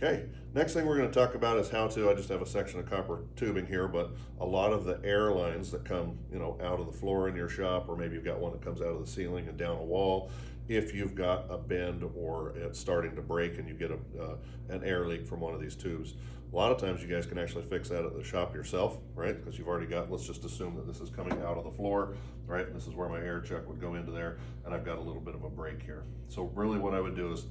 Okay, next thing we're going to talk about is how to, I just have a section of copper tubing here, but a lot of the air lines that come, out of the floor in your shop, or maybe you've got one that comes out of the ceiling and down a wall, if you've got a bend or it's starting to break and you get an air leak from one of these tubes. A lot of times you guys can actually fix that at the shop yourself, right? Because you've already got, let's just assume that this is coming out of the floor, right? And this is where my air chuck would go into there, and I've got a little bit of a break here. So really what I would do is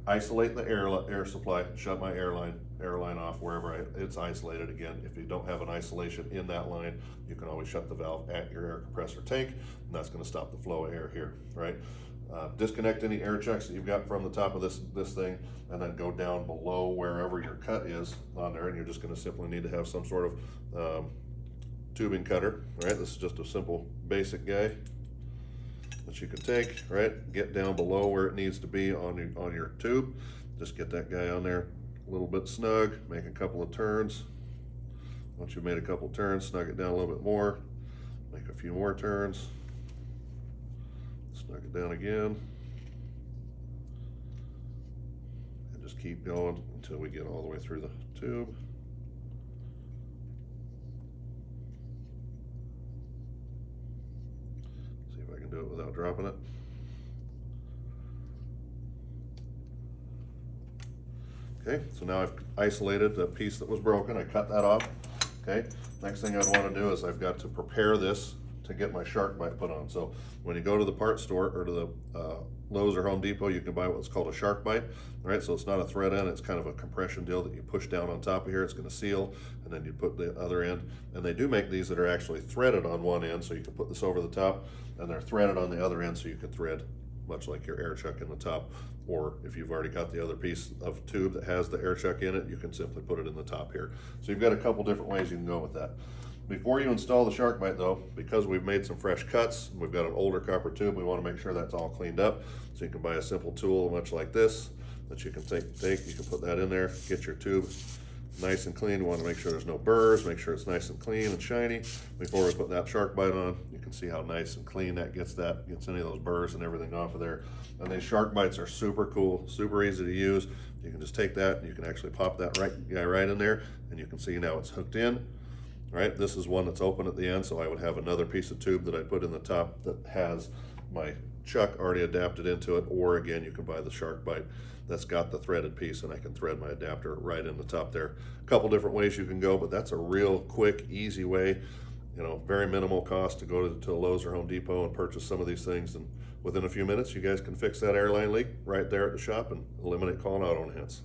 isolate the air supply, shut my air line off wherever it's isolated. Again, if you don't have an isolation in that line, you can always shut the valve at your air compressor tank, and that's going to stop the flow of air here, right? Disconnect any air chucks that you've got from the top of this thing, and then go down below wherever your cut is on there, and you're just going to simply need to have some sort of tubing cutter, right? This is just a simple basic guy that you can take, right? Get down below where it needs to be on your tube. Just get that guy on there a little bit snug, make a couple of turns. Once you've made a couple of turns, snug it down a little bit more, make a few more turns, snug it down again, and just keep going until we get all the way through the tube. Do it without dropping it. Okay, so now I've isolated the piece that was broken. I cut that off. Okay, next thing I'd want to do is I've got to prepare this to get my SharkBite put on. So when you go to the parts store or to the Lowe's or Home Depot, you can buy what's called a SharkBite. Right, so it's not a thread end, it's kind of a compression deal that you push down on top of here. It's going to seal, and then you put the other end. And they do make these that are actually threaded on one end, so you can put this over the top, and they're threaded on the other end, so you can thread much like your air chuck in the top. Or if you've already got the other piece of tube that has the air chuck in it, you can simply put it in the top here. So you've got a couple different ways you can go with that. Before you install the SharkBite though, because we've made some fresh cuts, we've got an older copper tube, we want to make sure that's all cleaned up. So you can buy a simple tool much like this that you can take, you can put that in there, get your tube nice and clean. You want to make sure there's no burrs, make sure it's nice and clean and shiny. Before we put that SharkBite on, you can see how nice and clean that gets any of those burrs and everything off of there. And these SharkBites are super cool, super easy to use. You can just take that and you can actually pop that right in there, and you can see now it's hooked in. Right, this is one that's open at the end, so I would have another piece of tube that I put in the top that has my chuck already adapted into it, or again, you can buy the SharkBite that's got the threaded piece, and I can thread my adapter right in the top there. A couple different ways you can go, but that's a real quick, easy way, very minimal cost to go to Lowe's or Home Depot and purchase some of these things, and within a few minutes, you guys can fix that airline leak right there at the shop and eliminate calling Auto Enhance.